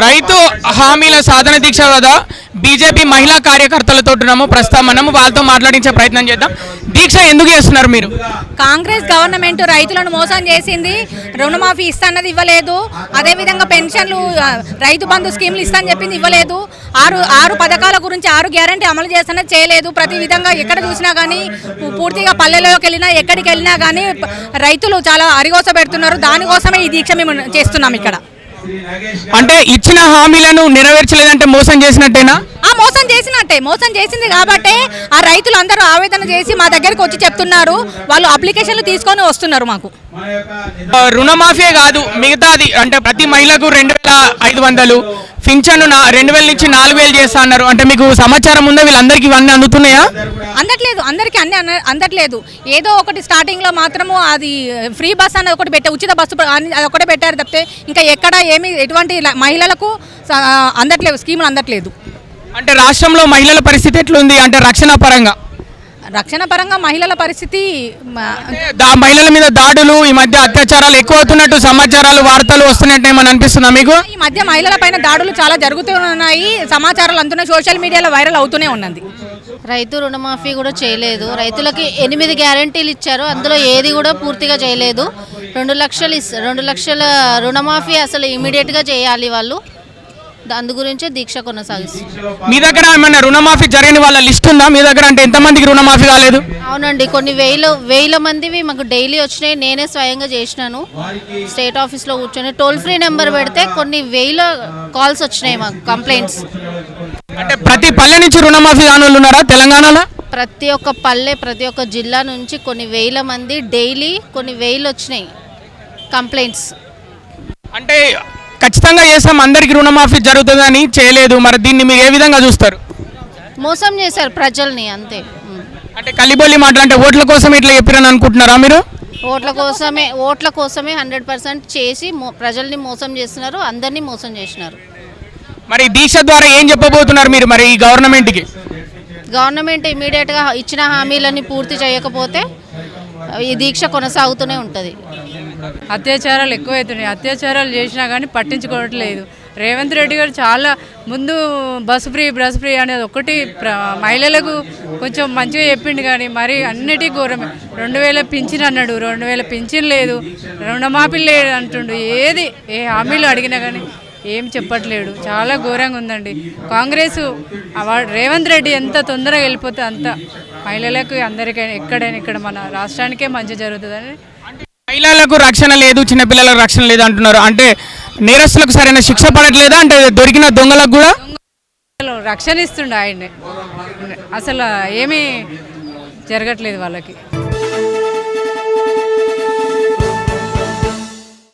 రైతు హామీల సాధన దీక్ష కదా బీజేపీ మహిళా కార్యకర్తలతో ఉన్నాము. ప్రస్తుతం మనము వాళ్ళతో మాట్లాడించే ప్రయత్నం చేద్దాం. దీక్ష ఎందుకు చేస్తున్నారు మీరు? కాంగ్రెస్ గవర్నమెంట్ రైతులను మోసం చేసింది. రుణమాఫీ ఇస్తానది ఇవ్వలేదు. అదేవిధంగా పెన్షన్లు, రైతు బంధు స్కీమ్లు ఇస్తానని చెప్పింది ఇవ్వలేదు. ఆరు పథకాల గురించి 6 గ్యారంటీ అమలు చేస్తానని చేయలేదు. ప్రతి విధంగా ఎక్కడ చూసినా కానీ, పూర్తిగా పల్లెల్లోకి వెళ్ళినా ఎక్కడికి వెళ్ళినా కానీ రైతులు చాలా అరిగోస పెడుతున్నారు. దానికోసమే ఈ దీక్ష మేము చేస్తున్నాం ఇక్కడ. అంటే ఇచ్చిన హామీలను నెరవేర్చలేదంటే మోసం చేసినట్టేనా? మోసం చేసినట్టే. మోసం చేసింది కాబట్టి ఆ రైతులు అందరూ ఆవేదన చేసి మా దగ్గరికి వచ్చి చెప్తున్నారు. వాళ్ళు అప్లికేషన్లు తీసుకొని వస్తున్నారు. మాకు రుణమాఫీ కాదు, మిగతాది అంటే ప్రతి మహిళకు 2500, పింఛను 2000 నుంచి 4000 చేస్తా అన్నారు. అంటే మీకు సమాచారం ఉందా? వీళ్ళందరికీ ఇవన్నీ అందుతున్నాయా? అందట్లేదు. అందరికీ అందట్లేదు. ఏదో ఒకటి స్టార్టింగ్ లో మాత్రము అది ఫ్రీ బస్ అనేది ఒకటి పెట్టారు, ఉచిత బస్సు అది ఒకటే పెట్టారు తప్పితే ఇంకా ఎక్కడ ఏమి ఎటువంటి మహిళలకు అందట్లేదు, స్కీములు అందట్లేదు. అంటే రాష్ట్రంలో మహిళల పరిస్థితి ఎట్లుంది? అంటే రక్షణ పరంగా మహిళల పరిస్థితి, మహిళల మీద దాడులు, ఈ మధ్య అత్యాచారాలు ఎక్కువ అవుతున్నట్టు సమాచారాలు, వార్తలు వస్తున్నట్టు ఏమని అనిపిస్తుందా మీకు? ఈ మధ్య మహిళల పైన దాడులు చాలా జరుగుతున్నాయి. సమాచారాలు అందుతున్నాయి, సోషల్ మీడియాలో వైరల్ అవుతూనే ఉన్నది. రైతు రుణమాఫీ కూడా చేయలేదు. రైతులకి 8 గ్యారంటీలు ఇచ్చారు, అందులో ఏది కూడా పూర్తిగా చేయలేదు. 2 లక్షల రుణమాఫీ అసలు ఇమీడియట్గా చేయాలి వాళ్ళు. అందు గురించే దీక్ష కొనసాగిస్తుంది. మీ దగ్గర ఏమైనా రుణమాఫీ జరిగిన వాళ్ళ లిస్ట్ ఉందా మీ దగ్గర? అంటే ఎంతమందికి రుణమాఫీ కాలేదు? అవునండి, కొన్ని వేల మందివి మాకు డైలీ వచ్చినాయి. నేనే స్వయంగా చేసినాను. స్టేట్ ఆఫీస్లో కూర్చొని టోల్ ఫ్రీ నెంబర్ పెడితే కొన్ని వేల కాల్స్ వచ్చినాయి మాకు, కంప్లైంట్స్. అంటే ప్రతి పల్లె నుంచి రుణమాఫీ కాని వాళ్ళు ఉన్నారా తెలంగాణలో? ప్రతి ఒక్క పల్లె, ప్రతి ఒక్క జిల్లా నుంచి కొన్ని వేల మంది డైలీ కొన్ని వేలు వచ్చినాయి కంప్లైంట్స్. అంటే ఖచ్చితంగా చేస్తాం, అందరికి రుణమాఫీ జరుగుతుందని చేయలేదు. మరి దీన్ని మీరు ఏ విధంగా చూస్తారు? మోసం చేశారు ప్రజల్ని, అంతే. అంటే కల్లిబొల్లి మాట్లాంటే ఓట్ల కోసం ఇట్లా చెప్పారని అనుకుంటున్నారా మీరు? ఓట్ల కోసమే 100% చేసి ప్రజల్ని మోసం చేస్తున్నారు, అందరినీ మోసం చేసినారు. మరి దీక్ష ద్వారా ఏం చెప్పబోతున్నారు మీరు మరి ఈ గవర్నమెంట్కి? గవర్నమెంట్ ఇమీడియట్గా ఇచ్చిన హామీలన్నీ పూర్తి చేయకపోతే ఈ దీక్ష కొనసాగుతూనే ఉంటుంది. అత్యాచారాలు ఎక్కువవుతున్నాయి. అత్యాచారాలు చేసినా కానీ పట్టించుకోవట్లేదు. రేవంత్ రెడ్డి గారు చాలా ముందు బస్ ఫ్రీ అనేది ఒకటి మహిళలకు కొంచెం మంచిగా చెప్పిండు, కానీ మరి అన్నిటికీ ఘోరమే. 2000 పింఛన్ అన్నాడు, 2000 పింఛన్ లేదు, రుణమాఫీ లేదు అంటుండు. ఏ హామీలు అడిగినా కానీ ఏం చెప్పట్లేడు. చాలా ఘోరంగా ఉందండి. కాంగ్రెస్ రేవంత్ రెడ్డి ఎంత తొందరగా వెళ్ళిపోతే అంత మహిళలకు అందరికైనా ఎక్కడైనా ఇక్కడ మన రాష్ట్రానికే మంచి జరుగుతుందని. మహిళలకు రక్షణ లేదు, చిన్నపిల్లలకు రక్షణ లేదు అంటున్నారు. అంటే నేరస్తులకు సరైన శిక్ష పడట్లేదా? అంటే దొరికిన దొంగలకు కూడా రక్షణ ఇస్తుండే ఆయన్ని, అసలు ఏమీ జరగట్లేదు వాళ్ళకి.